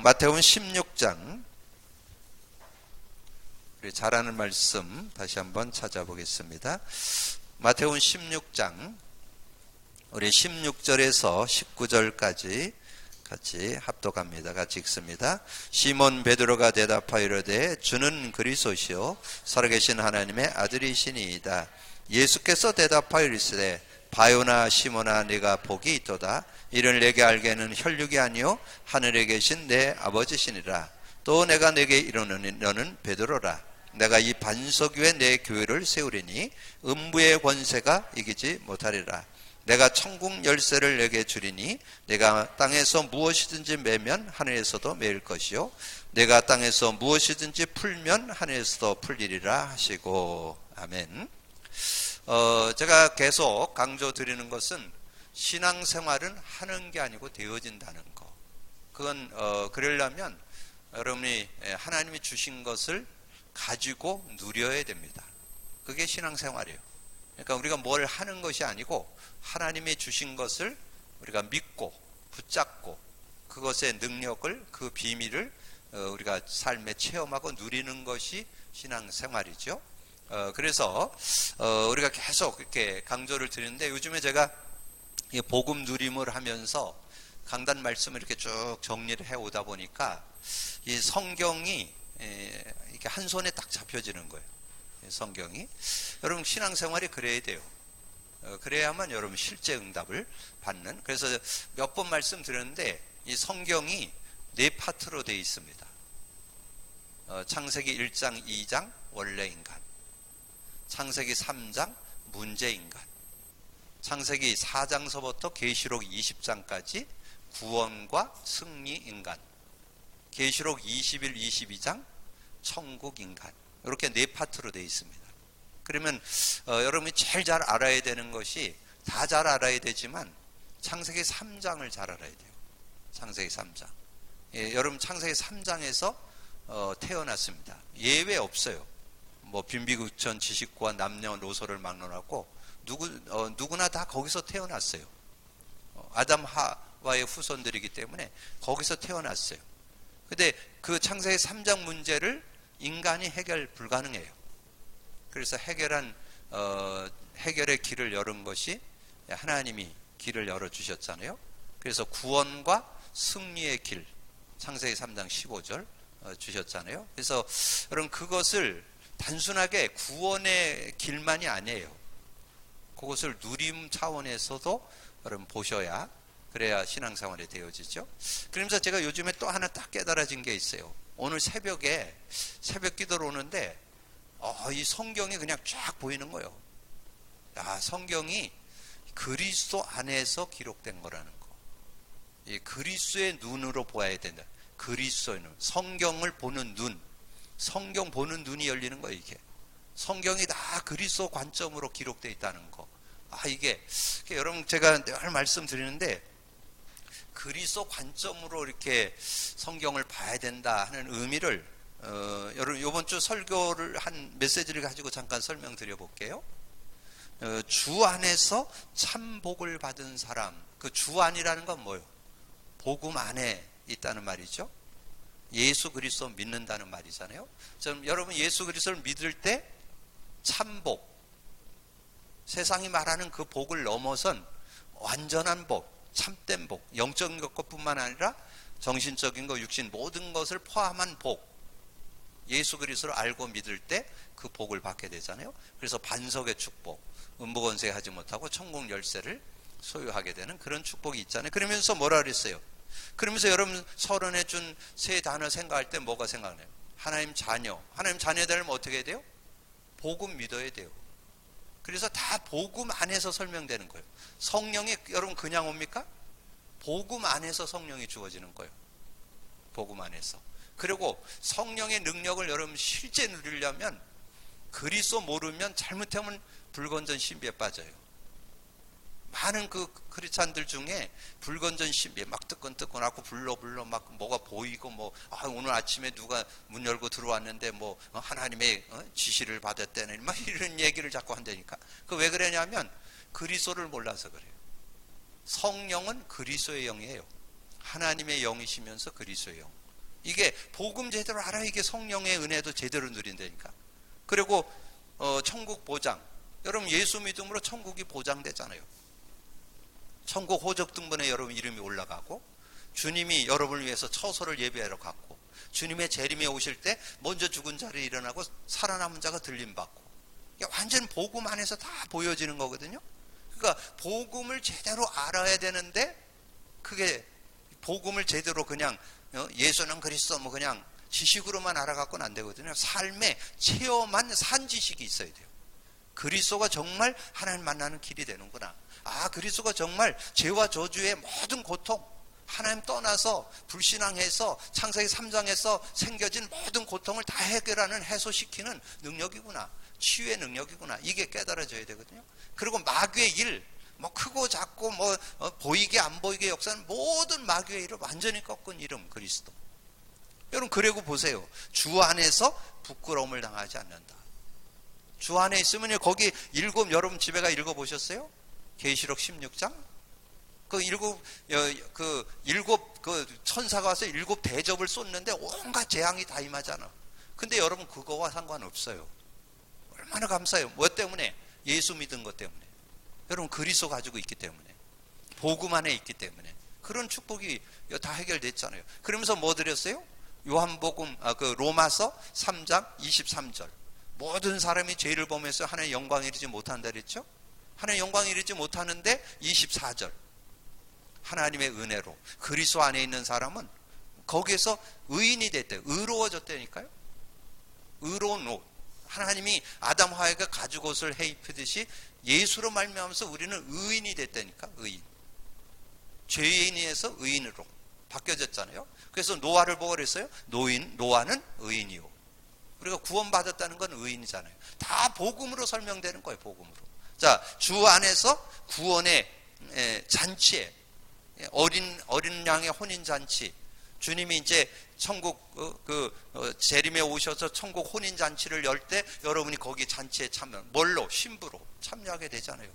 마태복음 16장, 우리 잘 아는 말씀 다시 한번 찾아보겠습니다. 마태복음 16장, 우리 16절에서 19절까지 같이 합독합니다. 같이 읽습니다. 시몬 베드로가 대답하여 이르되 주는 그리스도시요 살아계신 하나님의 아들이시니이다. 예수께서 대답하여 이르시되 바요나 시몬아 네가 복이 있도다. 이를 내게 알게는 혈육이 아니요 하늘에 계신 내 아버지시니라. 또 내가 내게 이르노니 너는 베드로라. 내가 이 반석 위에 내 교회를 세우리니 음부의 권세가 이기지 못하리라. 내가 천국 열쇠를 내게 주리니 내가 땅에서 무엇이든지 매면 하늘에서도 매일 것이요 내가 땅에서 무엇이든지 풀면 하늘에서도 풀리리라 하시고. 아멘. 제가 계속 강조드리는 것은 신앙생활은 하는 게 아니고 되어진다는 거. 그건 그러려면 여러분이 하나님이 주신 것을 가지고 누려야 됩니다. 그게 신앙생활이에요. 그러니까 우리가 뭘 하는 것이 아니고 하나님이 주신 것을 우리가 믿고 붙잡고 그것의 능력을, 그 비밀을 우리가 삶에 체험하고 누리는 것이 신앙생활이죠. 그래서 우리가 계속 이렇게 강조를 드리는데, 요즘에 제가 이 복음 누림을 하면서 강단 말씀을 이렇게 쭉 정리를 해 오다 보니까 이 성경이 이렇게 한 손에 딱 잡혀지는 거예요. 성경이. 여러분 신앙생활이 그래야 돼요. 그래야만 여러분 실제 응답을 받는. 그래서 몇 번 말씀드렸는데 이 성경이 네 파트로 되어 있습니다. 창세기 1장 2장 원래 인간, 창세기 3장 문제 인간, 창세기 4장서부터 계시록 20장까지 구원과 승리 인간, 계시록 21, 22장 천국 인간, 이렇게 네 파트로 되어 있습니다. 그러면 여러분이 제일 잘 알아야 되는 것이, 다 잘 알아야 되지만 창세기 3장을 잘 알아야 돼요. 창세기 3장. 여러분 창세기 3장에서 태어났습니다. 예외 없어요. 뭐 빈비극전 지식과 남녀노소를 막론하고 누구나 다 거기서 태어났어요. 아담 하와의 후손들이기 때문에 거기서 태어났어요. 근데 그 창세기 3장 문제를 인간이 해결 불가능해요. 그래서 해결의 길을 열은 것이 하나님이 길을 열어주셨잖아요. 그래서 구원과 승리의 길, 창세기 3장 15절 주셨잖아요. 그래서 여러분 그것을 단순하게 구원의 길만이 아니에요. 그것을 누림 차원에서도 여러분 보셔야, 그래야 신앙생활이 되어지죠. 그러면서 제가 요즘에 또 하나 딱 깨달아진 게 있어요. 오늘 새벽에 새벽 기도로 오는데 이 성경이 그냥 쫙 보이는 거예요. 성경이 그리스도 안에서 기록된 거라는 거. 이 그리스도의 눈으로 보아야 된다. 그리스도의 눈, 성경을 보는 눈, 성경 보는 눈이 열리는 거예요. 이게 성경이 다 그리스도 관점으로 기록되어 있다는 거. 이게 여러분 제가 늘 말씀드리는데, 그리스도 관점으로 이렇게 성경을 봐야 된다 하는 의미를 여러분 이번 주 설교를 한 메시지를 가지고 잠깐 설명드려 볼게요. 주 안에서 참 복을 받은 사람. 그 주 안이라는 건 뭐예요? 복음 안에 있다는 말이죠. 예수 그리스도 믿는다는 말이잖아요. 여러분 예수 그리스도를 믿을 때 참복, 세상이 말하는 그 복을 넘어선 완전한 복, 참된 복, 영적인 것뿐만 아니라 정신적인 것, 육신 모든 것을 포함한 복, 예수 그리스도를 알고 믿을 때 그 복을 받게 되잖아요. 그래서 반석의 축복, 음부권세 하지 못하고 천국 열쇠를 소유하게 되는 그런 축복이 있잖아요. 그러면서 뭐라 그랬어요? 그러면서 여러분 서론에 준 세 단어 생각할 때 뭐가 생각나요? 하나님 자녀. 하나님 자녀 되려면 어떻게 해야 돼요? 복음 믿어야 돼요. 그래서 다 복음 안에서 설명되는 거예요. 성령이 여러분 그냥 옵니까? 복음 안에서 성령이 주어지는 거예요. 복음 안에서. 그리고 성령의 능력을 여러분 실제 누리려면, 그리스도 모르면 잘못하면 불건전 신비에 빠져요. 많은 그 크리스찬들 중에 불건전 신비에 막 뜨끈뜨끈하고 불러 막 뭐가 보이고 오늘 아침에 누가 문 열고 들어왔는데 하나님의 지시를 받았다는 막 이런 얘기를 자꾸 한다니까. 그 왜 그러냐면 그리스도를 몰라서 그래요. 성령은 그리스도의 영이에요. 하나님의 영이시면서 그리스도의 영. 이게 복음 제대로 알아. 이게 성령의 은혜도 제대로 누린다니까. 그리고 천국 보장. 여러분 예수 믿음으로 천국이 보장되잖아요. 천국 호적 등본에 여러분 이름이 올라가고, 주님이 여러분을 위해서 처소를 예비하러 갔고, 주님의 재림에 오실 때 먼저 죽은 자를 일어나고 살아남은 자가 들림받고, 이게 완전 복음 안에서 다 보여지는 거거든요. 그러니까 복음을 제대로 알아야 되는데, 그게 복음을 제대로 그냥 예수는 그리스도 뭐 그냥 지식으로만 알아갖고는 안 되거든요. 삶에 체험한 산 지식이 있어야 돼요. 그리스도가 정말 하나님 만나는 길이 되는구나. 아, 그리스도가 정말 죄와 저주의 모든 고통, 하나님 떠나서 불신앙해서 창세기 3장에서 생겨진 모든 고통을 다 해결하는, 해소시키는 능력이구나. 치유의 능력이구나. 이게 깨달아져야 되거든요. 그리고 마귀의 일, 뭐 크고 작고 뭐 보이게 안 보이게 역사는 모든 마귀의 일을 완전히 꺾은 이름 그리스도. 여러분 그리고 보세요. 주 안에서 부끄러움을 당하지 않는다. 주 안에 있으면 거기 여러분 집에 가 읽어보셨어요? 계시록 16장? 그 천사가 와서 7 대접을 쏟는데 온갖 재앙이 다 임하잖아. 근데 여러분 그거와 상관없어요. 얼마나 감사해요. 뭐 때문에? 예수 믿은 것 때문에. 여러분 그리스도 가지고 있기 때문에, 복음 안에 있기 때문에 그런 축복이 다 해결됐잖아요. 그러면서 뭐 드렸어요? 요한복음 로마서 3장 23절. 모든 사람이 죄를 범해서 하나님의 영광에 이르지 못한다 그랬죠? 하나님의 영광에 이르지 못하는데 24절. 하나님의 은혜로 그리스도 안에 있는 사람은 거기에서 의인이 됐대요. 의로워졌다니까요. 의로운 옷. 하나님이 아담 하와에게 가죽옷을 해 입히듯이 예수로 말미암아서 우리는 의인이 됐다니까. 의인. 죄인에서 의인으로 바뀌어졌잖아요. 그래서 노아를 보고 그랬어요. 노아는 의인이요. 우리가 구원받았다는 건 의인이잖아요. 다 복음으로 설명되는 거예요. 복음으로. 자, 주 안에서 구원의 잔치에, 어린 양의 혼인 잔치. 주님이 이제 천국 재림에 오셔서 천국 혼인 잔치를 열 때 여러분이 거기 잔치에 참여, 뭘로? 신부로 참여하게 되잖아요.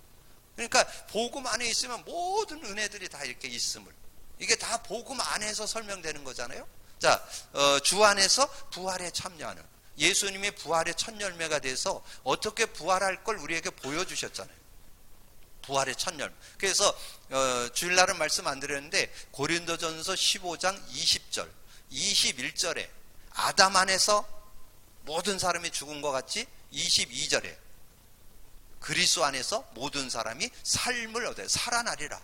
그러니까 복음 안에 있으면 모든 은혜들이 다 이렇게 있음을, 이게 다 복음 안에서 설명되는 거잖아요. 자, 주 안에서 부활에 참여하는, 예수님이 부활의 첫 열매가 돼서 어떻게 부활할 걸 우리에게 보여주셨잖아요. 부활의 첫 열매. 그래서 주일날은 말씀 안 드렸는데 고린도전서 15장 20절 21절에 아담 안에서 모든 사람이 죽은 것 같이 22절에 그리스도 안에서 모든 사람이 삶을 얻어요. 살아나리라.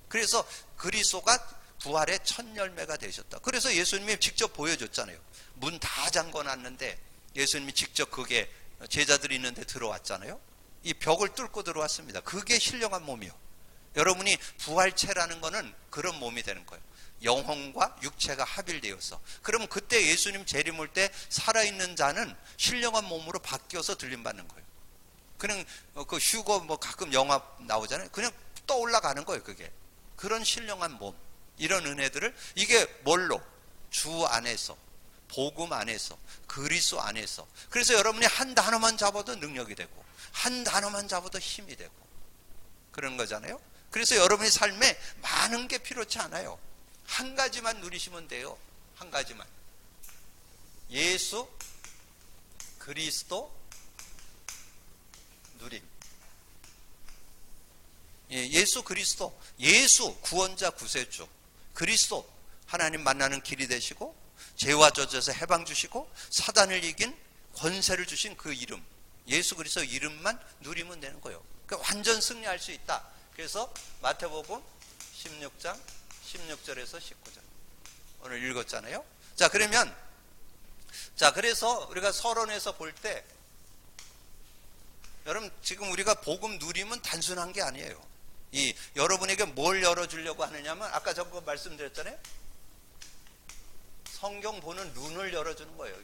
그래서 그리스도가 부활의 첫 열매가 되셨다. 그래서 예수님이 직접 보여줬잖아요. 문 다 잠궈놨는데 예수님이 직접 그게 제자들이 있는데 들어왔잖아요. 이 벽을 뚫고 들어왔습니다. 그게 신령한 몸이요. 여러분이 부활체라는 거는 그런 몸이 되는 거예요. 영혼과 육체가 합일되어서. 그러면 그때 예수님 재림 올 때 살아있는 자는 신령한 몸으로 바뀌어서 들림받는 거예요. 그냥 그 휴거 뭐 가끔 영화 나오잖아요. 그냥 떠올라가는 거예요. 그게. 그런 신령한 몸. 이런 은혜들을, 이게 뭘로? 주 안에서, 복음 안에서, 그리스도 안에서. 그래서 여러분이 한 단어만 잡아도 능력이 되고, 한 단어만 잡아도 힘이 되고, 그런 거잖아요. 그래서 여러분의 삶에 많은 게 필요치 않아요. 한 가지만 누리시면 돼요. 한 가지만. 예수 그리스도 누림. 예수 그리스도, 예수 구원자 구세주, 그리스도 하나님 만나는 길이 되시고, 죄와 저주에서 해방 주시고 사단을 이긴 권세를 주신 그 이름, 예수 그리스도 이름만 누리면 되는 거예요. 그러니까 완전 승리할 수 있다. 그래서 마태복음 16장 16절에서 19절 오늘 읽었잖아요. 자, 그러면 그래서 우리가 서론에서 볼 때, 여러분 지금 우리가 복음 누림은 단순한 게 아니에요. 여러분에게 뭘 열어주려고 하느냐면, 아까 저거 말씀드렸잖아요. 성경 보는 눈을 열어주는 거예요.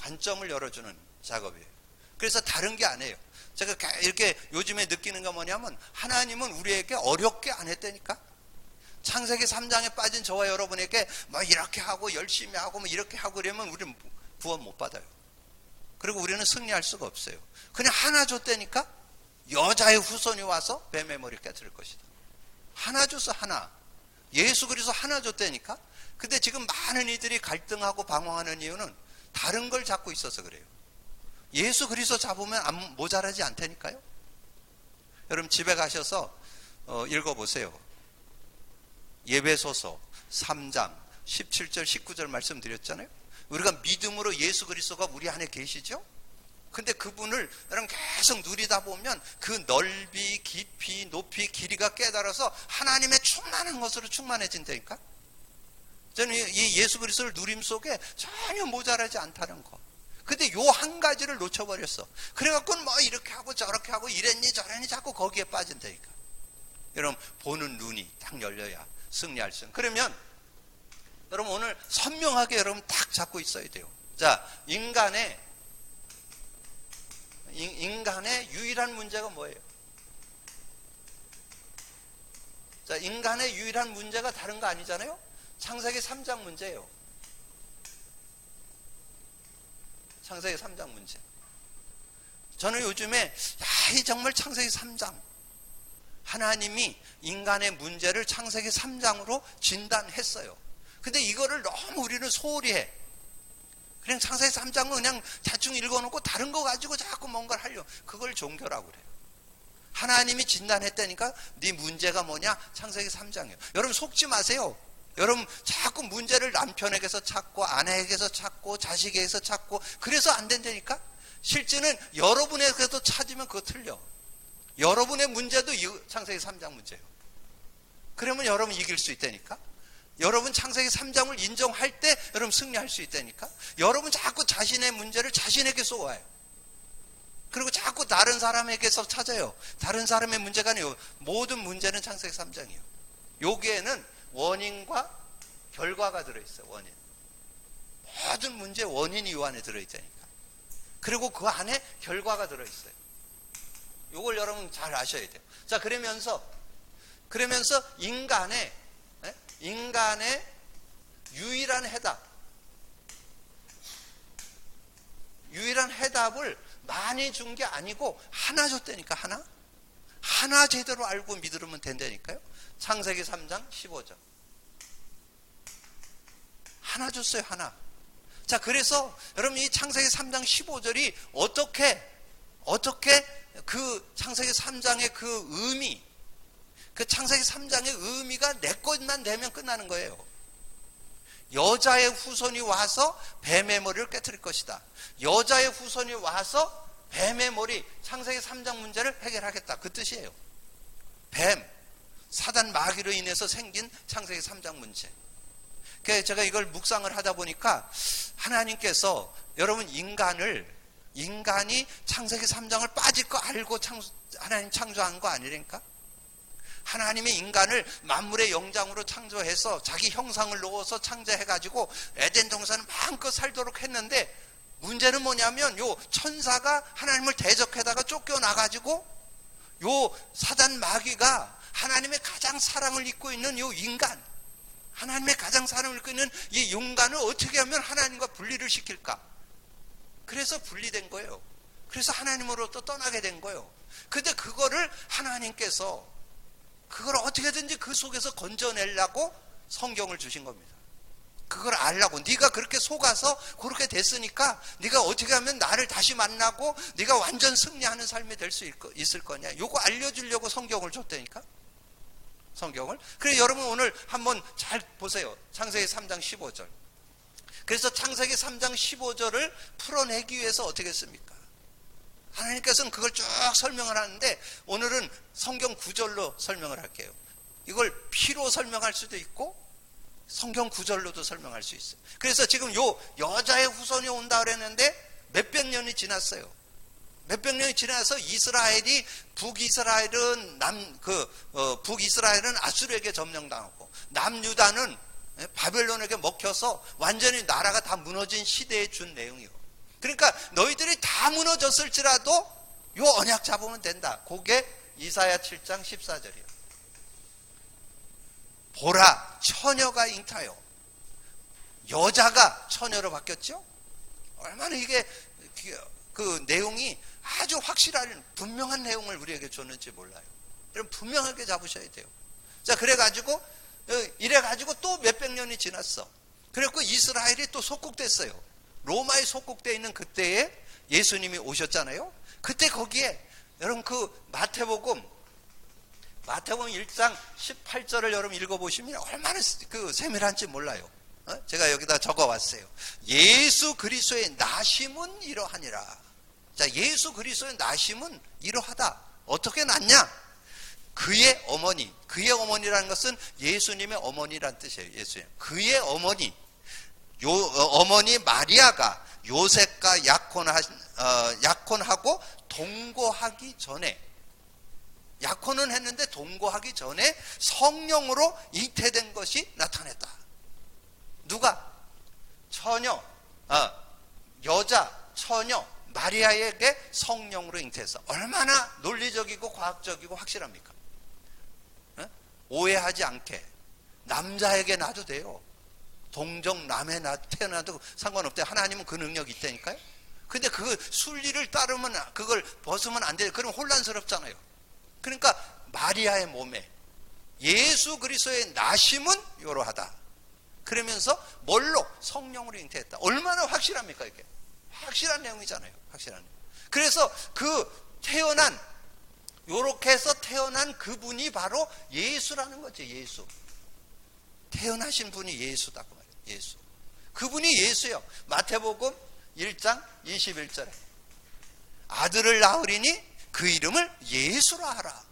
관점을 열어주는 작업이에요. 그래서 다른 게 아니에요. 제가 이렇게 요즘에 느끼는 게 뭐냐면, 하나님은 우리에게 어렵게 안 했다니까. 창세기 3장에 빠진 저와 여러분에게 뭐 이렇게 하고 열심히 하고 뭐 이렇게 하고 그러면 우리는 구원 못 받아요. 그리고 우리는 승리할 수가 없어요. 그냥 하나 줬다니까. 여자의 후손이 와서 뱀의 머리 깨뜨릴 것이다. 하나 줬어, 하나. 예수 그리스도 하나 줬다니까. 근데 지금 많은 이들이 갈등하고 방황하는 이유는 다른 걸 잡고 있어서 그래요. 예수 그리스도 잡으면 모자라지 않다니까요. 여러분 집에 가셔서 읽어보세요. 예배소서 3장 17절 19절 말씀드렸잖아요. 우리가 믿음으로 예수 그리스도가 우리 안에 계시죠. 근데 그분을 여러분 계속 누리다 보면 그 넓이, 깊이, 높이, 길이가 깨달아서 하나님의 충만한 것으로 충만해진다니까. 저는 이 예수 그리스도를 누림 속에 전혀 모자라지 않다는 거. 근데 요 한 가지를 놓쳐버렸어. 그래갖고 뭐 이렇게 하고 저렇게 하고 이랬니 저랬니 자꾸 거기에 빠진다니까. 여러분 보는 눈이 딱 열려야 승리할 수 있어요. 그러면 여러분 오늘 선명하게 여러분 딱 잡고 있어야 돼요. 자, 인간의 유일한 문제가 뭐예요? 자, 인간의 유일한 문제가 다른 거 아니잖아요? 창세기 3장 문제예요. 창세기 3장 문제. 저는 요즘에 이 정말 창세기 3장 하나님이 인간의 문제를 창세기 3장으로 진단했어요. 근데 이거를 너무 우리는 소홀히 해. 그냥 창세기 3장은 그냥 대충 읽어놓고 다른 거 가지고 자꾸 뭔가를 하려고. 그걸 종교라고 그래요. 하나님이 진단했다니까 네 문제가 뭐냐? 창세기 3장이에요. 여러분 속지 마세요. 여러분 자꾸 문제를 남편에게서 찾고 아내에게서 찾고 자식에게서 찾고 그래서 안 된다니까. 실제는 여러분에게서 찾으면 그거 틀려. 여러분의 문제도 창세기 3장 문제예요. 그러면 여러분 이길 수 있다니까. 여러분 창세기 3장을 인정할 때 여러분 승리할 수 있다니까. 여러분 자꾸 자신의 문제를 자신에게 쏘아요. 그리고 자꾸 다른 사람에게서 찾아요. 다른 사람의 문제가 아니에요. 모든 문제는 창세기 3장이에요. 여기에는 원인과 결과가 들어있어요. 원인. 모든 문제의 원인이 이 안에 들어있다니까. 그리고 그 안에 결과가 들어있어요. 이걸 여러분 잘 아셔야 돼요. 자, 그러면서 인간의 유일한 해답을 많이 준 게 아니고 하나 줬다니까. 하나 제대로 알고 믿으면 된다니까요. 창세기 3장 15절 하나 줬어요. 하나. 자, 그래서 여러분 이 창세기 3장 15절이 어떻게 그 창세기 3장의 그 의미, 그 창세기 3장의 의미가 내 것만 되면 끝나는 거예요. 여자의 후손이 와서 뱀의 머리를 깨트릴 것이다. 여자의 후손이 와서 뱀의 머리, 창세기 3장 문제를 해결하겠다. 그 뜻이에요. 뱀, 사단 마귀로 인해서 생긴 창세기 3장 문제. 그래서 제가 이걸 묵상을 하다 보니까 하나님께서 여러분 인간이 창세기 3장을 빠질 거 알고 하나님 창조한 거 아니랄까? 하나님의 인간을 만물의 영장으로 창조해서 자기 형상을 넣어서 창조해가지고 에덴 동산을 마음껏 살도록 했는데 문제는 뭐냐면 요 천사가 하나님을 대적하다가 쫓겨나가지고 요 사단 마귀가 하나님의 가장 사랑을 잊고 있는 요 인간, 하나님의 가장 사랑을 잊고 있는 이 인간을 어떻게 하면 하나님과 분리를 시킬까? 그래서 분리된 거예요. 그래서 하나님으로부터 떠나게 된 거예요. 근데 그거를 하나님께서 그걸 어떻게든지 그 속에서 건져내려고 성경을 주신 겁니다. 그걸 알라고. 네가 그렇게 속아서 그렇게 됐으니까 네가 어떻게 하면 나를 다시 만나고 네가 완전 승리하는 삶이 될 수 있을 거냐. 요거 알려주려고 성경을 줬다니까. 성경을. 그래서 여러분 오늘 한번 잘 보세요. 창세기 3장 15절. 그래서 창세기 3장 15절을 풀어내기 위해서 어떻게 했습니까? 하나님께서는 그걸 쭉 설명을 하는데 오늘은 성경 구절로 설명을 할게요. 이걸 피로 설명할 수도 있고 성경 구절로도 설명할 수 있어요. 그래서 지금 요 여자의 후손이 온다 그랬는데 몇백 년이 지났어요. 몇백 년이 지나서 북이스라엘은 아수르에게 점령당하고 남유다는 바벨론에게 먹혀서 완전히 나라가 다 무너진 시대에 준 내용이요. 그러니까 너희들이 다 무너졌을지라도 요 언약 잡으면 된다. 그게 이사야 7장 14절이에요. 보라, 처녀가 잉타요. 여자가 처녀로 바뀌었죠? 얼마나 이게 그 내용이 아주 확실한 분명한 내용을 우리에게 줬는지 몰라요. 여러분 분명하게 잡으셔야 돼요. 자, 그래가지고 이래가지고 또 몇백 년이 지났어. 그래갖고 이스라엘이 또 속국됐어요. 로마에 속국되어 있는 그때에 예수님이 오셨잖아요. 그때 거기에 여러분 그 마태복음 1장 18절을 여러분 읽어보시면 얼마나 그 세밀한지 몰라요. 제가 여기다 적어왔어요. 예수 그리스도의 나심은 이러하니라. 자, 예수 그리스도의 나심은 이러하다. 어떻게 났냐? 그의 어머니라는 것은 예수님의 어머니란 뜻이에요. 예수님. 그의 어머니 마리아가 요셉과 약혼하고 동거하기 전에, 약혼은 했는데 동거하기 전에 성령으로 잉태된 것이 나타났다. 누가? 여자 처녀 마리아에게 성령으로 잉태해서. 얼마나 논리적이고 과학적이고 확실합니까? 오해하지 않게 남자에게 낳아도 돼요. 동정 남에 태어나도 상관없대요. 하나님은 그 능력이 있다니까요. 근데 그 순리를 따르면, 그걸 벗으면 안 돼요. 그럼 혼란스럽잖아요. 그러니까 마리아의 몸에 예수 그리스도의 나심은 이러하다. 그러면서 뭘로? 성령으로 잉태했다. 얼마나 확실합니까 이게? 확실한 내용이잖아요. 확실한 내용. 그래서 요렇게 해서 태어난 그분이 바로 예수라는 거죠. 예수. 태어나신 분이 예수다 그 말이에요. 예수. 그분이 예수요. 마태복음 1장 21절에 아들을 낳으리니 그 이름을 예수라 하라.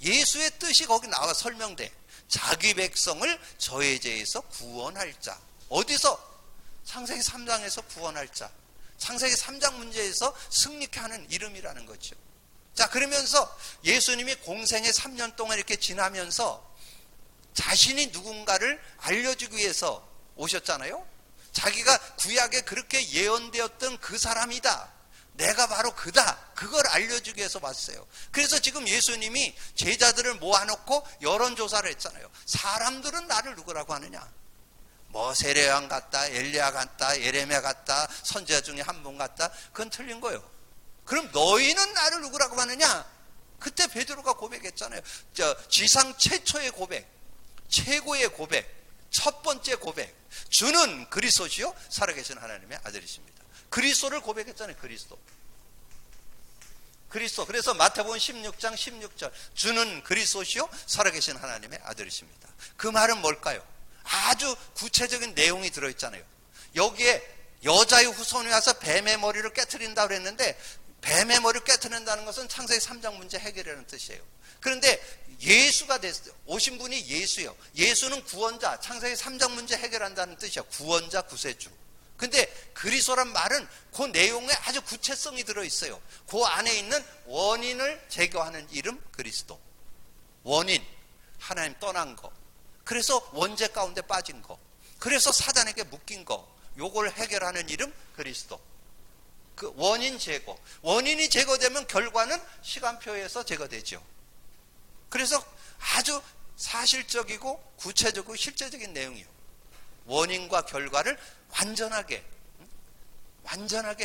예수의 뜻이 거기 나와 설명돼. 자기 백성을 저의 죄에서 구원할 자. 어디서? 창세기 3장에서 구원할 자. 창세기 3장 문제에서 승리케 하는 이름이라는 거죠. 자, 그러면서 예수님이 공생의 3년 동안 이렇게 지나면서 자신이 누군가를 알려주기 위해서 오셨잖아요. 자기가 구약에 그렇게 예언되었던 그 사람이다. 내가 바로 그다. 그걸 알려주기 위해서 왔어요. 그래서 지금 예수님이 제자들을 모아놓고 여론조사를 했잖아요. 사람들은 나를 누구라고 하느냐? 세례요한 같다, 엘리야 같다, 예레미야 같다, 선지자 중에 한 분 같다. 그건 틀린 거예요. 그럼 너희는 나를 누구라고 하느냐? 그때 베드로가 고백했잖아요. 지상 최초의 고백, 최고의 고백, 첫 번째 고백. 주는 그리스도시요 살아계신 하나님의 아들이십니다. 그리스도를 고백했잖아요. 그리스도. 그래서 마태복음 16장 16절 주는 그리스도시요 살아계신 하나님의 아들이십니다. 그 말은 뭘까요? 아주 구체적인 내용이 들어있잖아요. 여기에 여자의 후손이 와서 뱀의 머리를 깨트린다고 그랬는데, 뱀의 머리를 깨트린다는 것은 창세기 3장 문제 해결이라는 뜻이에요. 그런데 예수가 오신 분이 예수예요. 예수는 구원자, 창세기 3장 문제 해결한다는 뜻이야. 구원자, 구세주. 근데 그리스도란 말은 그 내용에 아주 구체성이 들어있어요. 그 안에 있는 원인을 제거하는 이름 그리스도. 원인, 하나님 떠난 거. 그래서 원죄 가운데 빠진 거. 그래서 사단에게 묶인 거. 요걸 해결하는 이름 그리스도. 그 원인 제거. 원인이 제거되면 결과는 시간표에서 제거되죠. 그래서 아주 사실적이고 구체적이고 실제적인 내용이에요. 원인과 결과를 완전하게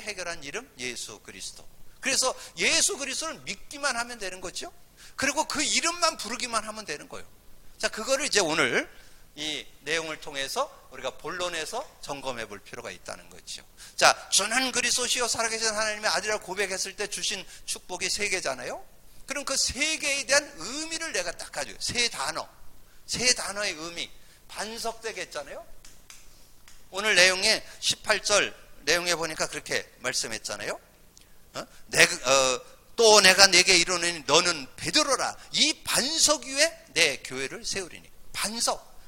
해결한 이름 예수 그리스도. 그래서 예수 그리스도를 믿기만 하면 되는 거죠. 그리고 그 이름만 부르기만 하면 되는 거예요. 자, 그거를 이제 오늘 이 내용을 통해서 우리가 본론에서 점검해 볼 필요가 있다는 거죠. 자, 주는 그리스도시요 살아계신 하나님의 아들이라고 고백했을 때 주신 축복이 3개잖아요. 그럼 그 3개에 대한 의미를 내가 딱 가지고, 세 단어의 의미 반석되게 했잖아요. 오늘 내용에 18절 내용에 보니까 그렇게 말씀했잖아요. 또 내가 네게 이르노니 너는 베드로라. 이 반석 위에 내 교회를 세우리니.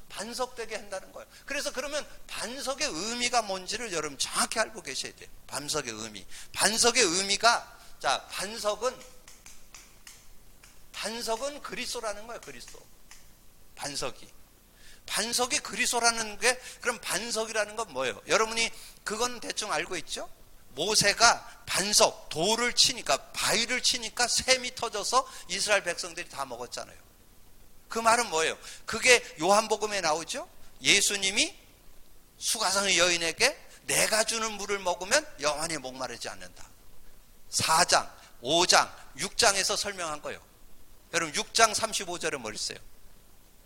반석되게 한다는 거예요. 그래서 그러면 반석의 의미가 뭔지를 여러분 정확히 알고 계셔야 돼요. 반석의 의미. 반석의 의미가, 자, 반석은 그리스도라는 거예요. 그리스도. 반석이 그리스도라는 게, 그럼 반석이라는 건 뭐예요? 여러분이 그건 대충 알고 있죠? 모세가 돌을 치니까, 바위를 치니까 샘이 터져서 이스라엘 백성들이 다 먹었잖아요. 그 말은 뭐예요? 그게 요한복음에 나오죠? 예수님이 수가성의 여인에게 내가 주는 물을 먹으면 영원히 목마르지 않는다. 4장, 5장, 6장에서 설명한 거예요. 여러분 6장 35절에 뭐 있어요?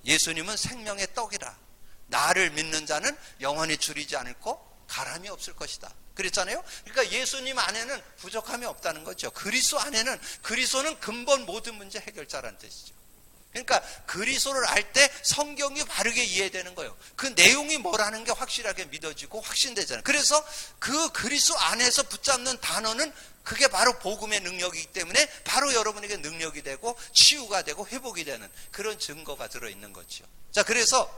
예수님은 생명의 떡이라. 나를 믿는 자는 영원히 줄이지 않고 가람이 없을 것이다. 그랬잖아요. 그러니까 예수님 안에는 부족함이 없다는 거죠. 그리스도 안에는, 그리스도는 근본 모든 문제 해결자라는 뜻이죠. 그러니까 그리스도를 알 때 성경이 바르게 이해되는 거예요. 그 내용이 뭐라는 게 확실하게 믿어지고 확신되잖아요. 그래서 그 그리스도 안에서 붙잡는 단어는 그게 바로 복음의 능력이기 때문에 바로 여러분에게 능력이 되고 치유가 되고 회복이 되는 그런 증거가 들어있는 거죠. 자, 그래서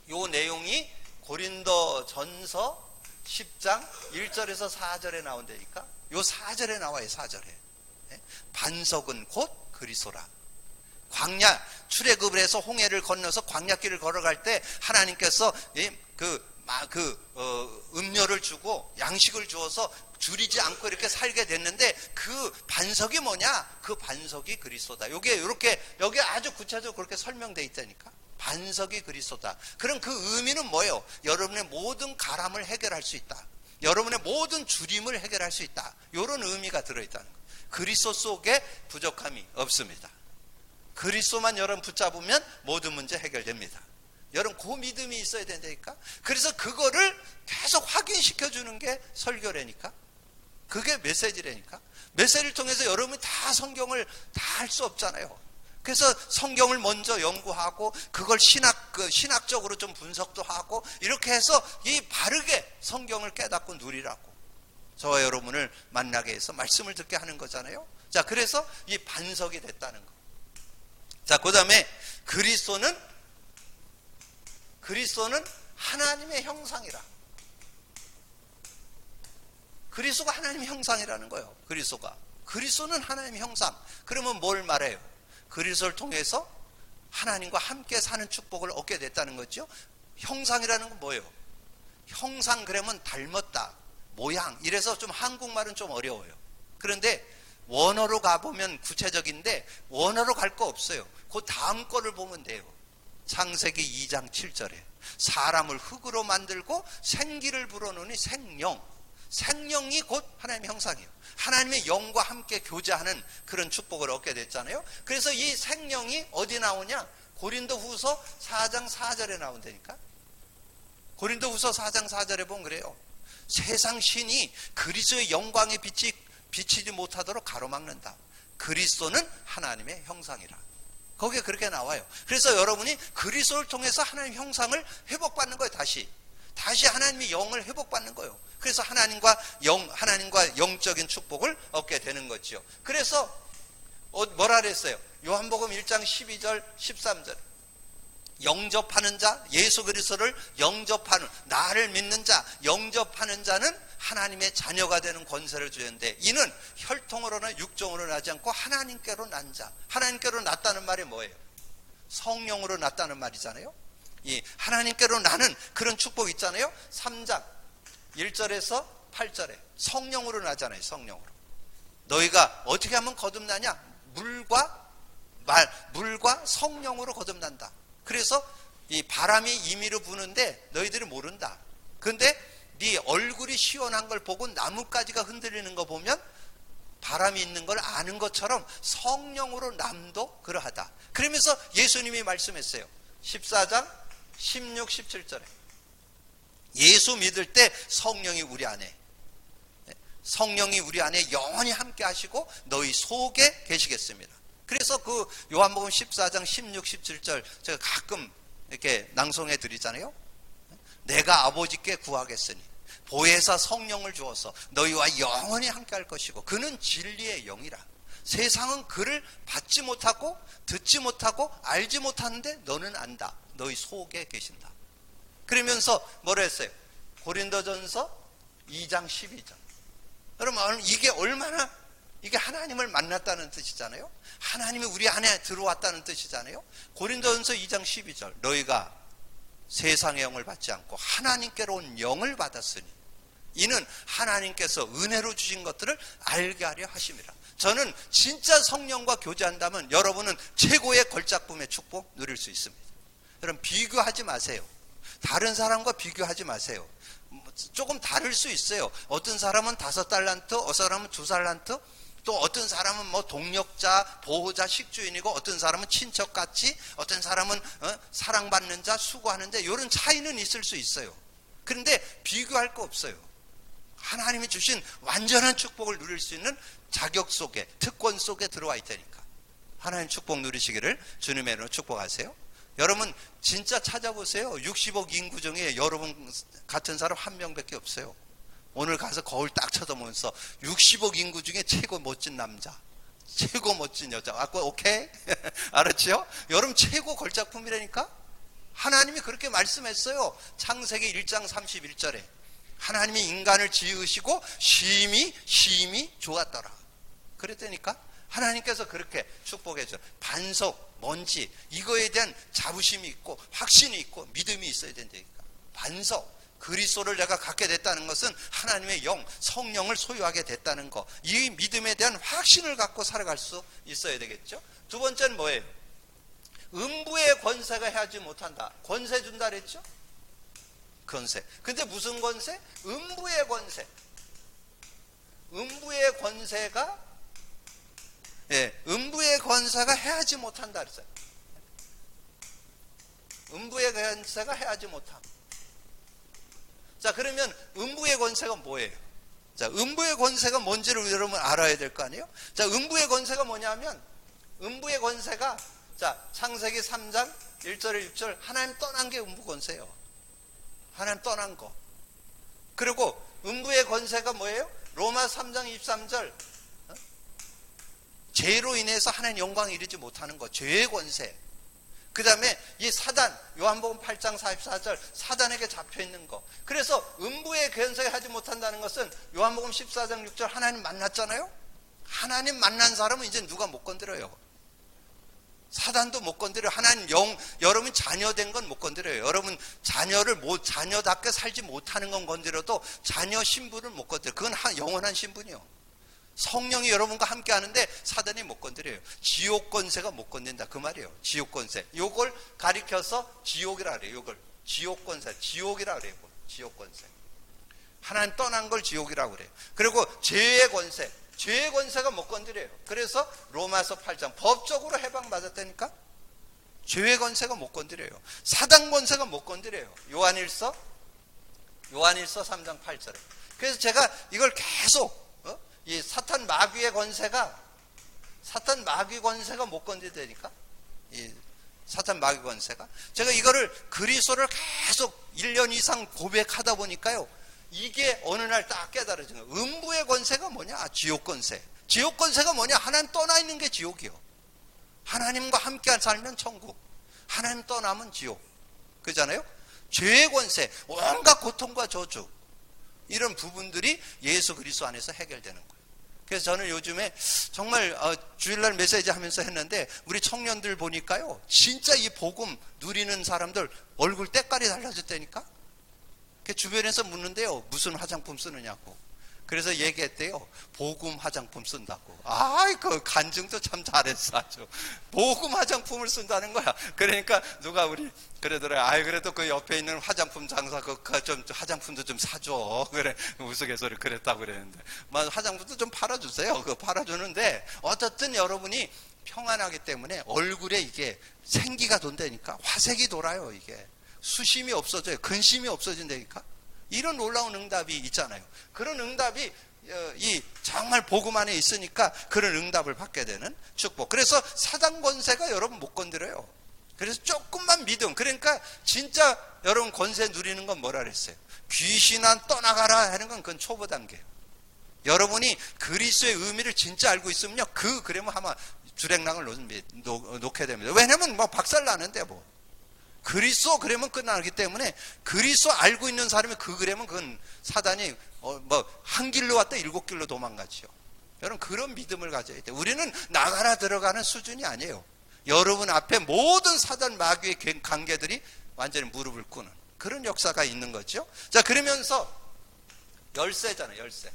요 내용이 고린도전서 10장 1절에서 4절에 나온다니까. 요 4절에 나와요. 4절에. 반석은 곧 그리스도라. 광야 출애굽을 해서 홍해를 건너서 광야길을 걸어갈 때 하나님께서 음료를 주고 양식을 주어서 줄이지 않고 이렇게 살게 됐는데 그 반석이 뭐냐? 그 반석이 그리스도다. 요게 이렇게 여기 아주 구체적으로 그렇게 설명되어 있다니까. 반석이 그리스도다. 그럼 그 의미는 뭐예요? 여러분의 모든 가람을 해결할 수 있다. 여러분의 모든 줄임을 해결할 수 있다. 이런 의미가 들어있다는 거예요. 그리스도 속에 부족함이 없습니다. 그리스도만 여러분 붙잡으면 모든 문제 해결됩니다. 여러분 그 믿음이 있어야 된다니까. 그래서 그거를 계속 확인시켜 주는 게 설교라니까. 그게 메시지라니까. 메시지를 통해서 여러분이 다 성경을 다 할 수 없잖아요. 그래서 성경을 먼저 연구하고 그걸 신학적으로 좀 분석도 하고 이렇게 해서 이 바르게 성경을 깨닫고 누리라고 저와 여러분을 만나게 해서 말씀을 듣게 하는 거잖아요. 자, 그래서 이 반석이 됐다는 거. 자, 그 다음에 그리스도는 하나님의 형상이라. 그리스도가 하나님의 형상이라는 거예요. 그리스도는 하나님의 형상. 그러면 뭘 말해요? 그리스도를 통해서 하나님과 함께 사는 축복을 얻게 됐다는 거죠. 형상이라는 건 뭐예요? 형상 그러면 닮았다, 모양. 이래서 좀 한국말은 좀 어려워요. 그런데 원어로 가보면 구체적인데 원어로 갈 거 없어요. 그 다음 거를 보면 돼요. 창세기 2장 7절에 사람을 흙으로 만들고 생기를 불어넣으니 생명이 곧 하나님의 형상이에요. 하나님의 영과 함께 교제하는 그런 축복을 얻게 됐잖아요. 그래서 이 생명이 어디 나오냐? 고린도후서 4장 4절에 나온다니까. 고린도후서 4장 4절에 보면 그래요. 세상 신이 그리스도의 영광의 빛이 비치지 못하도록 가로막는다. 그리스도는 하나님의 형상이라. 거기에 그렇게 나와요. 그래서 여러분이 그리스도를 통해서 하나님의 형상을 회복받는 거예요. 다시 하나님의 영을 회복받는 거예요. 그래서 하나님과 영적인 축복을 얻게 되는 거죠. 그래서 뭐라 그랬어요? 요한복음 1장 12절 13절 영접하는 자, 예수 그리스도를 영접하는, 나를 믿는 자, 영접하는 자는 하나님의 자녀가 되는 권세를 주는데 이는 혈통으로나 육종으로 나지 않고 하나님께로 난 자. 하나님께로 났다는 말이 뭐예요? 성령으로 났다는 말이잖아요. 이 하나님께로 나는 그런 축복 있잖아요. 3장 1절에서 8절에 성령으로 나잖아요. 성령으로. 너희가 어떻게 하면 거듭나냐? 물과 성령으로 거듭난다. 그래서 이 바람이 임의로 부는데 너희들이 모른다. 근데 네 얼굴이 시원한 걸 보고 나뭇가지가 흔들리는 거 보면 바람이 있는 걸 아는 것처럼 성령으로 남도 그러하다. 그러면서 예수님이 말씀했어요. 14장 16, 17절에 예수 믿을 때 성령이 우리 안에 영원히 함께 하시고 너희 속에 계시겠습니다. 그래서 그 요한복음 14장 16, 17절 제가 가끔 이렇게 낭송해 드리잖아요. 내가 아버지께 구하겠으니 보혜사 성령을 주어서 너희와 영원히 함께 할 것이고 그는 진리의 영이라. 세상은 그를 받지 못하고 듣지 못하고 알지 못하는데 너는 안다. 너희 속에 계신다. 그러면서 뭐라 했어요? 고린도전서 2장 12절. 여러분 이게 하나님을 만났다는 뜻이잖아요. 하나님이 우리 안에 들어왔다는 뜻이잖아요. 고린도전서 2장 12절 너희가 세상의 영을 받지 않고 하나님께로 온 영을 받았으니 이는 하나님께서 은혜로 주신 것들을 알게 하려 하심이라. 저는 진짜 성령과 교제한다면 여러분은 최고의 걸작품의 축복 누릴 수 있습니다. 여러분 비교하지 마세요. 다른 사람과 비교하지 마세요. 조금 다를 수 있어요. 어떤 사람은 5달란트, 어떤 사람은 2달란트, 또 어떤 사람은 뭐 동력자, 보호자, 식주인이고 어떤 사람은 친척같이, 어떤 사람은 사랑받는 자, 수고하는 자, 이런 차이는 있을 수 있어요. 그런데 비교할 거 없어요. 하나님이 주신 완전한 축복을 누릴 수 있는 자격 속에, 특권 속에 들어와 있다니까. 하나님 축복 누리시기를 주님의 이름으로 축복하세요. 여러분 진짜 찾아보세요. 60억 인구 중에 여러분 같은 사람 한 명밖에 없어요. 오늘 가서 거울 딱 쳐다보면서 60억 인구 중에 최고 멋진 남자, 최고 멋진 여자. 아까 오케이? 알았지요? 여러분 최고 걸작품이라니까? 하나님이 그렇게 말씀했어요. 창세기 1장 31절에. 하나님이 인간을 지으시고 심히 좋았더라. 그랬다니까? 하나님께서 그렇게 축복해줘. 반석, 먼지, 이거에 대한 자부심이 있고 확신이 있고 믿음이 있어야 된다니까. 반석, 그리스도를 내가 갖게 됐다는 것은 하나님의 영, 성령을 소유하게 됐다는 거, 이 믿음에 대한 확신을 갖고 살아갈 수 있어야 되겠죠. 두 번째는 뭐예요? 음부의 권세가 해하지 못한다. 권세 준다 그랬죠? 권세. 근데 무슨 권세? 음부의 권세. 음부의 권세가, 음부의 권세가 해하지 못한다 그랬어요. 음부의 권세가 해하지 못함. 자, 그러면 음부의 권세가 뭐예요? 자, 음부의 권세가 뭔지를 여러분 알아야 될 거 아니에요? 자, 음부의 권세가 뭐냐면, 음부의 권세가, 자, 창세기 3장 1절 6절, 하나님 떠난 게 음부 권세예요. 하나님 떠난 거. 그리고 음부의 권세가 뭐예요? 로마 3장 23절, 죄로 인해서 하나님 영광에 이르지 못하는 거, 죄의 권세. 그 다음에 이 사단, 요한복음 8장 44절, 사단에게 잡혀있는 거. 그래서 음부의 권세가 하지 못한다는 것은 요한복음 14장 6절, 하나님 만났잖아요. 하나님 만난 사람은 이제 누가 못 건드려요. 사단도 못 건드려요. 하나님 여러분 자녀된 건 못 건드려요. 여러분 자녀답게 살지 못하는 건 건드려도 자녀 신분을 못 건드려요. 그건 영원한 신분이요. 성령이 여러분과 함께 하는데 사단이 못 건드려요. 지옥 권세가 못 건든다 그 말이에요. 지옥 권세. 요걸 가리켜서 지옥이라 그래요. 요걸 지옥 권세, 지옥이라 그래요. 지옥 권세. 하나님 떠난 걸 지옥이라고 그래요. 그리고 죄의 권세, 죄의 권세가 못 건드려요. 그래서 로마서 8장 법적으로 해방받았다니까. 죄의 권세가 못 건드려요. 사단 권세가 못 건드려요. 요한일서 3장 8절에. 그래서 제가 이걸 계속 이 사탄 마귀의 권세가, 사탄 마귀 권세가 못 건드리니까, 이 사탄 마귀 권세가, 제가 이거를 그리스도를 계속 1년 이상 고백하다 보니까요, 이게 어느 날 딱 깨달아진 거예요. 음부의 권세가 뭐냐? 지옥 권세. 지옥 권세가 뭐냐? 하나님 떠나 있는 게 지옥이요. 하나님과 함께 살면 천국, 하나님 떠나면 지옥. 그잖아요? 죄의 권세, 온갖 고통과 저주, 이런 부분들이 예수 그리스도 안에서 해결되는 거예요. 그래서 저는 요즘에 정말 주일날 메시지 하면서 했는데, 우리 청년들 보니까요, 진짜 이 복음 누리는 사람들 얼굴 때깔이 달라졌다니까. 주변에서 묻는데요, 무슨 화장품 쓰느냐고. 그래서 얘기했대요. 복음 화장품 쓴다고. 그 간증도 참 잘했어 아주. 복음 화장품을 쓴다는 거야. 그러니까 누가 우리 그러더라. 그래도 그 옆에 있는 화장품 장사 좀 화장품도 좀 사줘. 그래 우스갯소리 그랬다고 그랬는데, 화장품도 좀 팔아주세요. 그거 팔아주는데 어쨌든 여러분이 평안하기 때문에 얼굴에 이게 생기가 돈다니까. 화색이 돌아요. 이게 수심이 없어져요. 근심이 없어진다니까. 이런 놀라운 응답이 있잖아요. 그런 응답이 이 정말 복음 안에 있으니까 그런 응답을 받게 되는 축복. 그래서 사단 권세가 여러분 못 건드려요. 그래서 조금만 믿음. 그러니까 진짜 여러분 권세 누리는 건 뭐라 그랬어요? 귀신아 떠나가라 하는 건 그건 초보 단계예요. 여러분이 그리스도의 의미를 진짜 알고 있으면요, 그러면 아마 주랭랑을 놓게 됩니다. 왜냐면 박살 나는데 그리스도 그러면 끝나기 때문에, 그리스도 알고 있는 사람이 그러면 그건 사단이 한 길로 왔다 7길로 도망가죠. 여러분 그런 믿음을 가져야 돼요. 우리는 나가라 들어가는 수준이 아니에요. 여러분 앞에 모든 사단 마귀의 관계들이 완전히 무릎을 꿇는 그런 역사가 있는 거죠. 자, 그러면서 열쇠잖아요. 열쇠.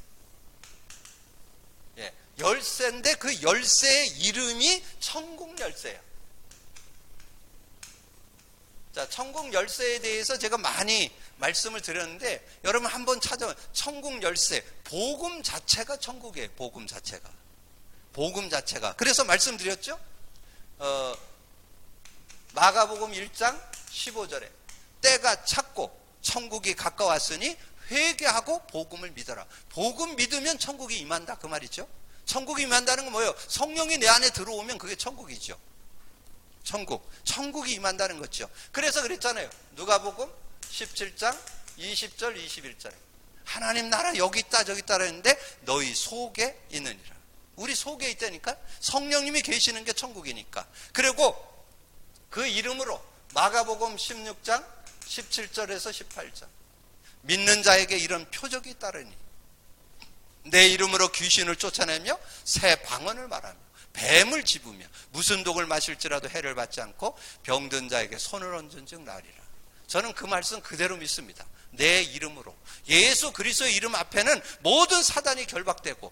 열쇠인데 그 열쇠의 이름이 천국 열쇠예요. 자, 천국 열쇠에 대해서 제가 많이 말씀을 드렸는데, 여러분 한번 찾아보면 천국 열쇠, 복음 자체가 천국이에요. 복음 자체가. 복음 자체가. 그래서 말씀드렸죠. 마가복음 1장 15절에 때가 찼고 천국이 가까웠으니 회개하고 복음을 믿어라. 복음 믿으면 천국이 임한다 그 말이죠. 천국이 임한다는 건 뭐예요? 성령이 내 안에 들어오면 그게 천국이죠. 천국이 임한다는 거죠. 그래서 그랬잖아요. 누가복음 17장 20절 21절에 하나님 나라 여기 있다 저기 있다 했는데 너희 속에 있느니라. 우리 속에 있다니까. 성령님이 계시는 게 천국이니까. 그리고 그 이름으로 마가복음 16장 17절에서 18절 믿는 자에게 이런 표적이 따르니 내 이름으로 귀신을 쫓아내며 새 방언을 말하며 뱀을 집으며 무슨 독을 마실지라도 해를 받지 않고 병든 자에게 손을 얹은 즉 나으리라. 저는 그 말씀 그대로 믿습니다. 내 이름으로 예수 그리스도의 이름 앞에는 모든 사단이 결박되고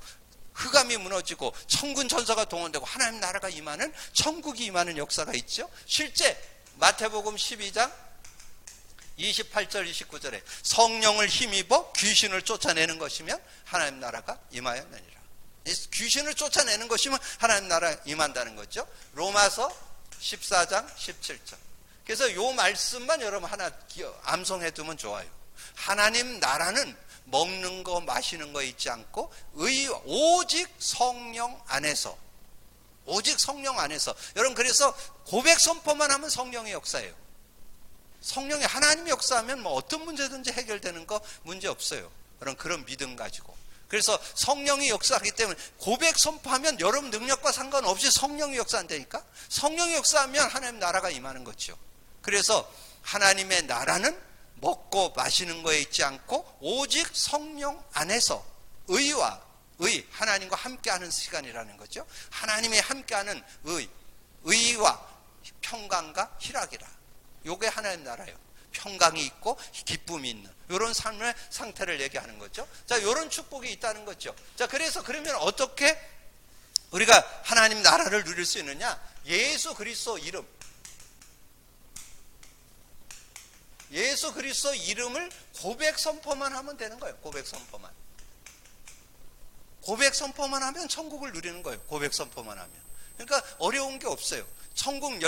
흑암이 무너지고 천군 천사가 동원되고 하나님 나라가 임하는 천국이 임하는 역사가 있죠. 실제 마태복음 12장 28절 29절에 성령을 힘입어 귀신을 쫓아내는 것이면 하나님 나라가 임하였느니라. 귀신을 쫓아내는 것이면 하나님 나라 임한다는 거죠. 로마서 14장 17절. 그래서 이 말씀만 여러분 하나 암송해 두면 좋아요. 하나님 나라는 먹는 거 마시는 거 있지 않고 오직 성령 안에서, 오직 성령 안에서. 여러분 그래서 고백 선포만 하면 성령의 역사예요. 성령이 하나님이 역사하면 뭐 어떤 문제든지 해결되는 거 문제 없어요. 그런 믿음 가지고. 그래서 성령이 역사하기 때문에 고백 선포하면 여러분 능력과 상관없이 성령이 역사한다니까. 성령이 역사하면 하나님 나라가 임하는 거죠. 그래서 하나님의 나라는 먹고 마시는 거에 있지 않고 오직 성령 안에서 하나님과 함께하는 시간이라는 거죠. 하나님이 함께하는 의와 평강과 희락이라. 요게 하나님 나라예요. 평강이 있고 기쁨이 있는 이런 삶의 상태를 얘기하는 거죠. 자, 이런 축복이 있다는 거죠. 자, 그래서 그러면 어떻게 우리가 하나님 나라를 누릴 수 있느냐? 예수 그리스도 이름, 예수 그리스도 이름을 고백 선포만 하면 되는 거예요. 고백 선포만 하면 천국을 누리는 거예요. 고백 선포만 하면. 그러니까 어려운 게 없어요. 천국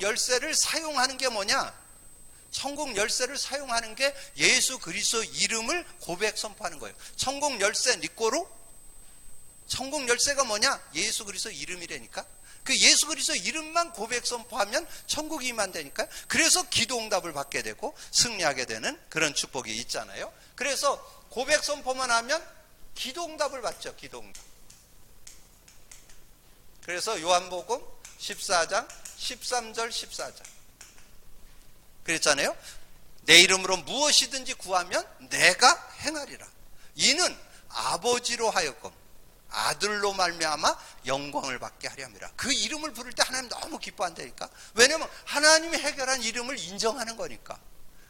열쇠를 사용하는 게 뭐냐? 천국 열쇠를 사용하는 게 예수 그리스도 이름을 고백 선포하는 거예요. 천국 열쇠 니꼬로? 천국 열쇠가 뭐냐? 예수 그리스도 이름이라니까. 그 예수 그리스도 이름만 고백 선포하면 천국이 임한다니까요. 그래서 기도 응답을 받게 되고 승리하게 되는 그런 축복이 있잖아요. 그래서 고백 선포만 하면 기도 응답을 받죠. 기도 응답. 그래서 요한복음 14장 13절 14절 그랬잖아요. 내 이름으로 무엇이든지 구하면 내가 행하리라. 이는 아버지로 하여금 아들로 말미암아 영광을 받게 하려 함이라. 그 이름을 부를 때 하나님 너무 기뻐한다니까. 왜냐하면 하나님이 해결한 이름을 인정하는 거니까.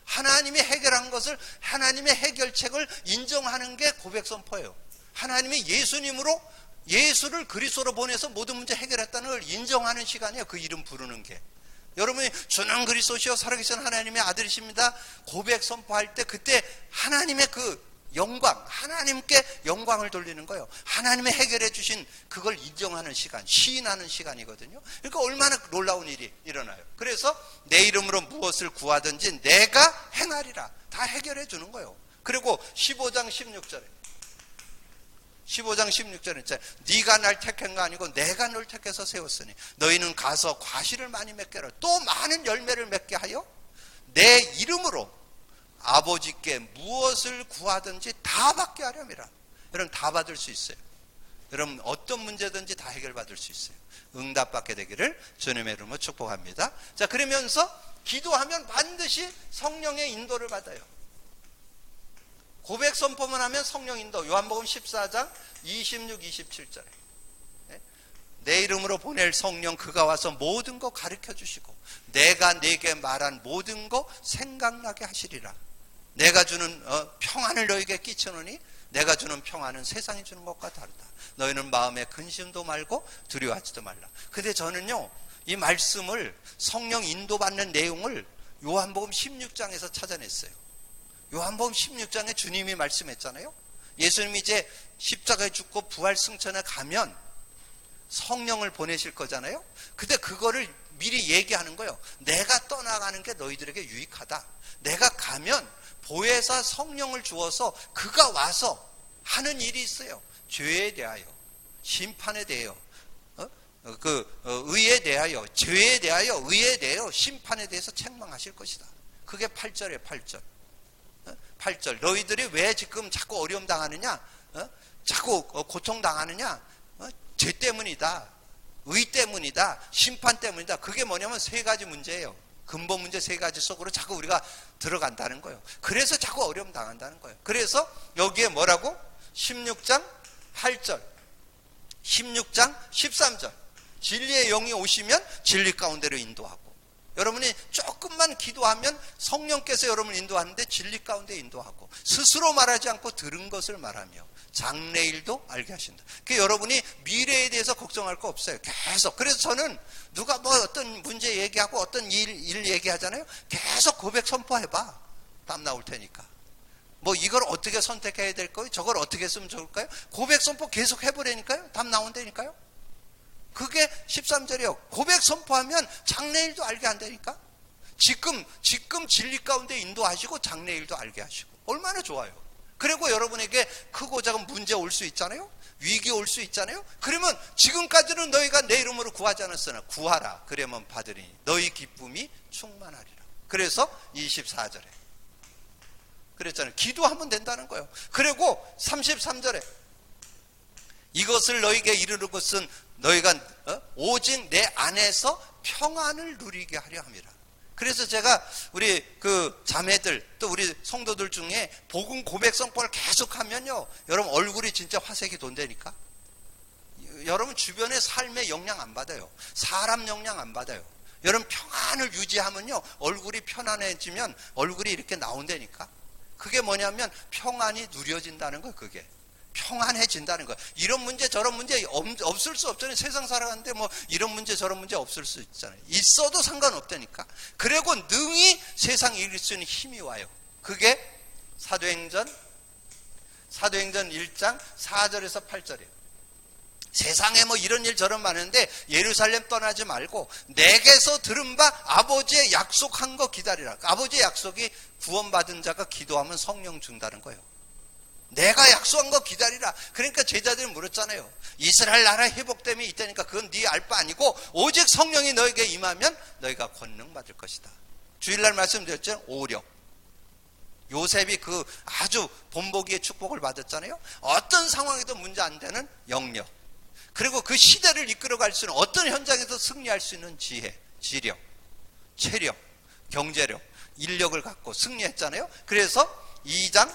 하나님이 해결한 것을, 하나님의 해결책을 인정하는 게 고백 선포예요. 하나님이 예수님으로, 예수를 그리스도로 보내서 모든 문제 해결했다는 걸 인정하는 시간이에요. 그 이름 부르는 게. 여러분이 주는 그리스도시요 살아계신 하나님의 아들이십니다 고백 선포할 때 그때 하나님의 그 영광, 하나님께 영광을 돌리는 거예요. 하나님의 해결해 주신 그걸 인정하는 시간, 시인하는 시간이거든요. 그러니까 얼마나 놀라운 일이 일어나요. 그래서 내 이름으로 무엇을 구하든지 내가 행하리라. 다 해결해 주는 거예요. 그리고 15장 16절에 네가 날 택한 거 아니고 내가 널 택해서 세웠으니 너희는 가서 과실을 많이 맺게 하라. 또 많은 열매를 맺게 하여 내 이름으로 아버지께 무엇을 구하든지 다 받게 하렴이라. 여러분 다 받을 수 있어요. 여러분 어떤 문제든지 다 해결받을 수 있어요. 응답받게 되기를 주님의 이름으로 축복합니다. 자, 그러면서 기도하면 반드시 성령의 인도를 받아요. 고백 선포만 하면 성령 인도. 요한복음 14장 26, 27절에 내 이름으로 보낼 성령 그가 와서 모든 거 가르쳐 주시고 내가 네게 말한 모든 거 생각나게 하시리라. 내가 주는 평안을 너에게 끼치노니 내가 주는 평안은 세상이 주는 것과 다르다. 너희는 마음에 근심도 말고 두려워하지도 말라. 근데 저는요 이 말씀을 성령 인도받는 내용을 요한복음 16장에서 찾아냈어요. 요한복음 16장에 주님이 말씀했잖아요. 예수님이 이제 십자가에 죽고 부활 승천에 가면 성령을 보내실 거잖아요. 근데 그거를 미리 얘기하는 거예요. 내가 떠나가는 게 너희들에게 유익하다. 내가 가면 보혜사 성령을 주어서 그가 와서 하는 일이 있어요. 죄에 대하여, 심판에 대하여, 의에 대하여, 죄에 대하여, 의에 대하여, 심판에 대해서 책망하실 것이다. 그게 8절이에요. 8절. 8절. 너희들이 왜 지금 자꾸 어려움 당하느냐? 자꾸 고통 당하느냐? 죄 때문이다. 의 때문이다. 심판 때문이다. 그게 뭐냐면 세 가지 문제예요. 근본 문제 세 가지 속으로 자꾸 우리가 들어간다는 거예요. 그래서 자꾸 어려움 당한다는 거예요. 그래서 여기에 뭐라고? 16장 8절, 16장 13절. 진리의 영이 오시면 진리 가운데로 인도하고, 여러분이 조금만 기도하면 성령께서 여러분을 인도하는데 진리 가운데 인도하고, 스스로 말하지 않고 들은 것을 말하며 장래일도 알게 하신다. 그러니까 여러분이 미래에 대해서 걱정할 거 없어요. 계속. 그래서 저는 누가 뭐 어떤 문제 얘기하고 어떤 일 얘기하잖아요. 계속 고백 선포해봐. 답 나올 테니까. 뭐 이걸 어떻게 선택해야 될 거예요? 저걸 어떻게 했으면 좋을까요? 고백 선포 계속 해보라니까요. 답 나온다니까요. 그게 13절이요. 고백 선포하면 장래일도 알게 한다니까. 지금 진리 가운데 인도하시고 장래일도 알게 하시고. 얼마나 좋아요. 그리고 여러분에게 크고 작은 문제 올 수 있잖아요. 위기 올 수 있잖아요. 그러면 지금까지는 너희가 내 이름으로 구하지 않았으나 구하라. 그러면 받으리니 너희 기쁨이 충만하리라. 그래서 24절에 그랬잖아요. 기도하면 된다는 거예요. 그리고 33절에 이것을 너희에게 이르는 것은 너희가 오직 내 안에서 평안을 누리게 하려 함이라. 그래서 제가 우리 그 자매들 또 우리 성도들 중에 복음 고백 선포를 계속하면요, 여러분 얼굴이 진짜 화색이 돈다니까. 여러분 주변의 삶의 영향 안 받아요. 사람 영향 안 받아요. 여러분 평안을 유지하면요, 얼굴이 편안해지면 얼굴이 이렇게 나온다니까. 그게 뭐냐면 평안이 누려진다는 거예요. 그게 평안해진다는 거예요. 이런 문제 저런 문제 없을 수 없잖아요. 세상 살아가는데 뭐 이런 문제 저런 문제 없을 수 있잖아요. 있어도 상관없다니까. 그리고 능히 세상 이길 수 있는 힘이 와요. 그게 사도행전 1장 4절에서 8절이에요. 세상에 뭐 이런 일 저런 많은데 예루살렘 떠나지 말고 내게서 들은 바 아버지의 약속한 거 기다리라. 아버지의 약속이 구원받은 자가 기도하면 성령 준다는 거예요. 내가 약속한 거 기다리라. 그러니까 제자들이 물었잖아요. 이스라엘 나라 회복됨이 있다니까 그건 네 알 바 아니고 오직 성령이 너에게 임하면 너희가 권능 받을 것이다. 주일날 말씀드렸죠. 오력. 요셉이 그 아주 본보기의 축복을 받았잖아요. 어떤 상황에도 문제 안 되는 영력. 그리고 그 시대를 이끌어갈 수 있는 어떤 현장에서 승리할 수 있는 지혜, 지력, 체력, 경제력, 인력을 갖고 승리했잖아요. 그래서 2장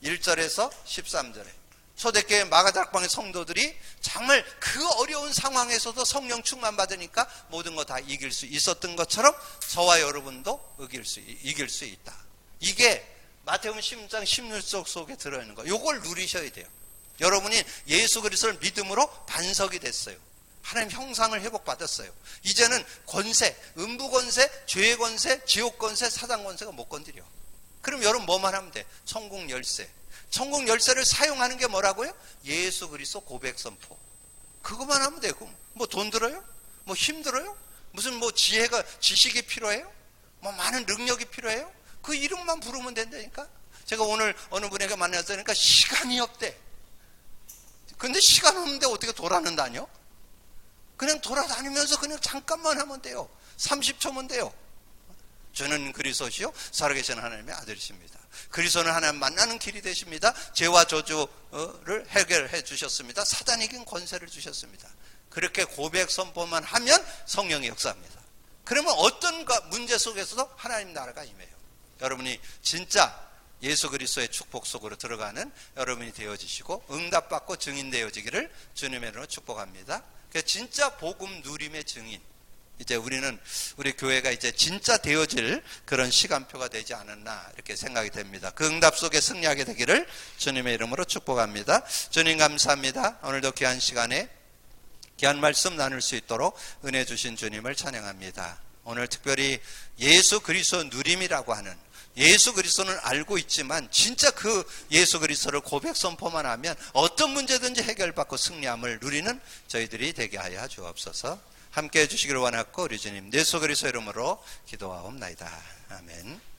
1절에서 13절에 초대교회 마가다락방의 성도들이 정말 그 어려운 상황에서도 성령 충만 받으니까 모든 거 다 이길 수 있었던 것처럼 저와 여러분도 이길 수 있다. 이게 마태복음 10장 16절 속에 들어있는 거. 이걸 누리셔야 돼요. 여러분이 예수 그리스도를 믿음으로 반석이 됐어요. 하나님 형상을 회복받았어요. 이제는 권세, 음부 권세, 죄의 권세, 지옥 권세, 사단 권세가 못 건드려. 그럼 여러분 뭐만 하면 돼? 천국 열쇠. 천국 열쇠를 사용하는 게 뭐라고요? 예수 그리스도 고백 선포. 그것만 하면 되고, 뭐 돈 들어요? 뭐 힘들어요? 무슨 뭐 지식이 필요해요? 뭐 많은 능력이 필요해요? 그 이름만 부르면 된다니까? 제가 오늘 어느 분에게 만났으니까 시간이 없대. 근데 시간 없는데 어떻게 돌아다녀? 그냥 돌아다니면서 그냥 잠깐만 하면 돼요. 30초면 돼요. 저는 그리스도시요 살아계신 하나님의 아들이십니다. 그리스도는 하나님 만나는 길이 되십니다. 죄와 저주를 해결해 주셨습니다. 사단 이긴 권세를 주셨습니다. 그렇게 고백 선포만 하면 성령의 역사입니다. 그러면 어떤 문제 속에서도 하나님 나라가 임해요. 여러분이 진짜 예수 그리스도의 축복 속으로 들어가는 여러분이 되어지시고 응답받고 증인 되어지기를 주님의 이름으로 축복합니다. 진짜 복음 누림의 증인. 이제 우리 교회가 이제 진짜 되어질 그런 시간표가 되지 않았나 이렇게 생각이 됩니다. 그 응답 속에 승리하게 되기를 주님의 이름으로 축복합니다. 주님 감사합니다. 오늘도 귀한 시간에 귀한 말씀 나눌 수 있도록 은혜 주신 주님을 찬양합니다. 오늘 특별히 예수 그리스도 누림이라고 하는 예수 그리스도는 알고 있지만 진짜 그 예수 그리스도를 고백 선포만 하면 어떤 문제든지 해결받고 승리함을 누리는 저희들이 되게 하여 주옵소서. 함께 해주시기를 원하고 우리 주님 예수 그리스도 이름으로 기도하옵나이다. 아멘.